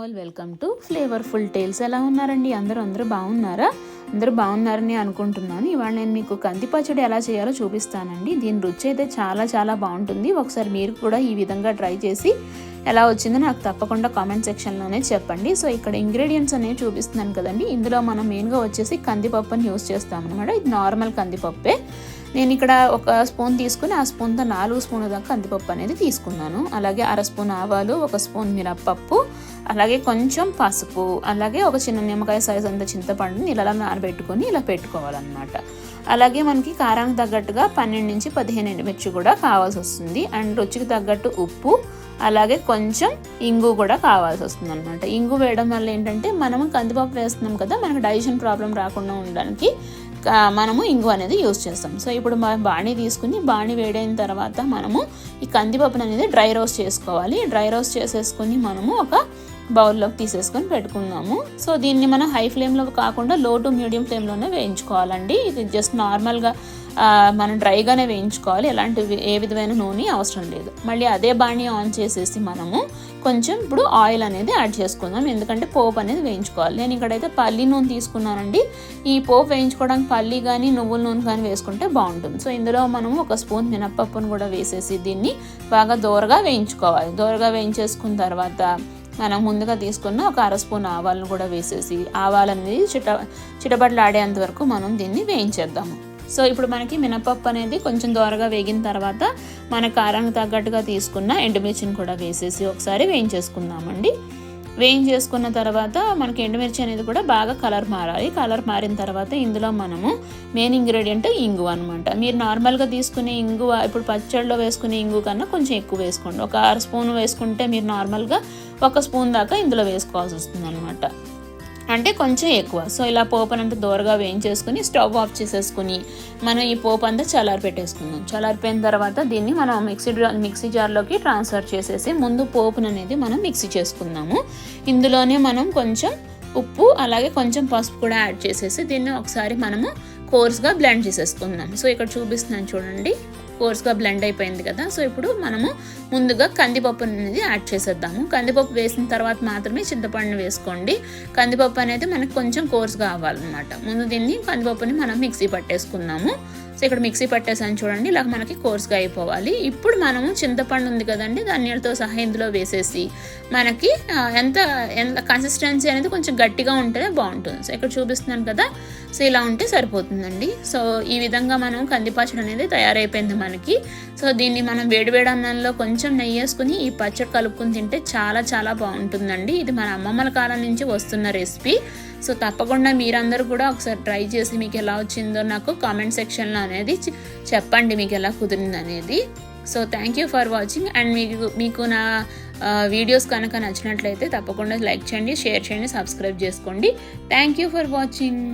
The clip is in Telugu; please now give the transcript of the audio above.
All, welcome to Flavourful Tales. ఎలా ఉన్నారండి? అందరూ బాగున్నారా? అందరూ బాగున్నారని అనుకుంటున్నాను. ఇవాళ నేను మీకు కంది పచ్చడి ఎలా చేయాలో చూపిస్తానండి. దీని రుచి అయితే చాలా బాగుంటుంది. ఒకసారి మీరు కూడా ఈ విధంగా ట్రై చేసి ఎలా వచ్చిందో నాకు తప్పకుండా కామెంట్ సెక్షన్లోనే చెప్పండి. సో ఇక్కడ ఇంగ్రీడియంట్స్ అనేవి చూపిస్తున్నాను కదండి. ఇందులో మనం మెయిన్గా వచ్చేసి కందిపప్పుని యూస్ చేస్తాం అనమాట. ఇది నార్మల్ కందిపప్పే. నేను ఇక్కడ ఒక స్పూన్ తీసుకుని ఆ స్పూన్తో 4 స్పూన్ల దాకా కందిపప్పు అనేది తీసుకున్నాను. అలాగే 1/2 స్పూన్ ఆవాలు, 1 స్పూన్ మినప్పప్పు, అలాగే కొంచెం పసుపు, అలాగే ఒక చిన్న నిమ్మకాయ సైజ్ అంత చింతపండుని ఇలా నానబెట్టుకొని ఇలా పెట్టుకోవాలన్నమాట. అలాగే మనకి కారానికి తగ్గట్టుగా 12 నుంచి 15 ఎండుమిర్చి కూడా కావాల్సి వస్తుంది. అండ్ రుచికి తగ్గట్టు ఉప్పు, అలాగే కొంచెం ఇంగు కూడా కావాల్సి వస్తుంది అనమాట. ఇంగు వేయడం వల్ల ఏంటంటే మనము కందిపప్పు వేస్తున్నాం కదా, మనకు డైజెషన్ ప్రాబ్లం రాకుండా ఉండడానికి మనము ఇంగు అనేది యూస్ చేస్తాం. సో ఇప్పుడు బాణీ తీసుకుని బాణీ వేడైన తర్వాత మనము ఈ కందిపప్పును అనేది డ్రై రోస్ట్ చేసుకోవాలి. డ్రై రోస్ట్ చేసేసుకొని మనము ఒక బౌల్లోకి తీసేసుకొని పెట్టుకుందాము. సో దీన్ని మనం హై ఫ్లేమ్లో కాకుండా లో టు మీడియం ఫ్లేమ్లోనే వేయించుకోవాలండి. ఇది జస్ట్ నార్మల్గా మనం డ్రైగానే వేయించుకోవాలి. ఎలాంటి ఏ విధమైన నూనె అవసరం లేదు. మళ్ళీ అదే బాణీ ఆన్ చేసేసి మనము కొంచెం ఇప్పుడు ఆయిల్ అనేది యాడ్ చేసుకుందాం, ఎందుకంటే పోపు అనేది వేయించుకోవాలి. నేను ఇక్కడైతే పల్లి నూనె తీసుకున్నానండి. ఈ పోపు వేయించుకోవడానికి పల్లి కానీ నువ్వుల నూనె కానీ వేసుకుంటే బాగుంటుంది. సో ఇందులో మనము 1 స్పూన్ మినప్పప్పును కూడా వేసేసి దీన్ని బాగా దోరగా వేయించుకోవాలి. దోరగా వేయించేసుకున్న తర్వాత మనం ముందుగా తీసుకున్న ఒక 1/2 స్పూన్ ఆవాలను కూడా వేసేసి ఆవాలనేది చిటపటలాడేంత వరకు మనం దీన్ని వేయించేద్దాము. సో ఇప్పుడు మనకి మినపప్పు అనేది కొంచెం దోరగా వేగిన తర్వాత మన కారానికి తగ్గట్టుగా తీసుకున్న ఎండుమిర్చిని కూడా వేసేసి ఒకసారి వేయించేసుకుందామండి. వేయించేసుకున్న తర్వాత మనకి ఎండుమిర్చి అనేది కూడా బాగా కలర్ మారాలి. కలర్ మారిన తర్వాత ఇందులో మనము మెయిన్ ఇంగ్రీడియంట్ ఇంగువ అనమాట. మీరు నార్మల్గా తీసుకునే ఇంగువ ఇప్పుడు పచ్చడిలో వేసుకునే ఇంగువ కన్నా కొంచెం ఎక్కువ వేసుకోండి. ఒక 1/2 స్పూన్ వేసుకుంటే మీరు నార్మల్గా 1 స్పూన్ దాకా ఇందులో వేసుకోవాల్సి వస్తుంది అనమాట, అంటే కొంచెం ఎక్కువ. సో ఇలా పోపు అంటే దోరగా వేయించేసుకుని స్టవ్ ఆఫ్ చేసేసుకుని మనం ఈ పోపు అంతా చల్లారి పెట్టేసుకుందాం. చల్లారిపోయిన తర్వాత దీన్ని మనం మిక్సీ జార్లోకి ట్రాన్స్ఫర్ చేసేసి ముందు పోపును అనేది మనం మిక్సీ చేసుకుందాము. ఇందులోనే మనం కొంచెం ఉప్పు అలాగే కొంచెం పసుపు కూడా యాడ్ చేసేసి దీన్ని ఒకసారి మనము కోర్స్గా బ్లెండ్ చేసేసుకుందాం. సో ఇక్కడ చూపిస్తున్నాను చూడండి, కోర్స్గా బ్లెండ్ అయిపోయింది కదా. సో ఇప్పుడు మనము ముందుగా కందిపప్పు అనేది యాడ్ చేసేద్దాము. కందిపప్పు వేసిన తర్వాత మాత్రమే చింతపండుని వేసుకోండి. కందిపప్పు అనేది మనకు కొంచెం కోర్స్గా అవ్వాలన్నమాట. ముందు దీన్ని కందిపప్పుని మనం మిక్సీ పట్టేసుకుందాము. సో ఇక్కడ మిక్సీ పట్టేసాను చూడండి, ఇలా మనకి కోర్స్గా అయిపోవాలి. ఇప్పుడు మనము చింతపండు ఉంది కదండి, దాని నీళ్ళతో సహా ఇందులో వేసేసి మనకి ఎంత కన్సిస్టెన్సీ అనేది కొంచెం గట్టిగా ఉంటేనే బాగుంటుంది. సో ఇక్కడ చూపిస్తున్నాను కదా, సో ఇలా ఉంటే సరిపోతుందండి. సో ఈ విధంగా మనం కందిపచ్చడి అనేది తయారైపోయింది మనకి. సో దీన్ని మనం వేడివేడి అన్నంలో కొంచెం నెయ్యి వేసుకుని ఈ పచ్చడి కలుపుకుని తింటే చాలా బాగుంటుందండి. ఇది మన అమ్మమ్మల కాలం నుంచి వస్తున్న రెసిపీ. సో తప్పకుండా మీరందరూ కూడా ఒకసారి ట్రై చేసి మీకు ఎలా వచ్చిందో నాకు కామెంట్ సెక్షన్లో అనేది చెప్పండి, మీకు ఎలా కుదిరింది అనేది. So thank you for watching. And మీకు నా వీడియోస్ కనుక నచ్చినట్లయితే తప్పకుండా లైక్ చేయండి, షేర్ చేయండి, సబ్స్క్రైబ్ చేసుకోండి. Thank you for watching.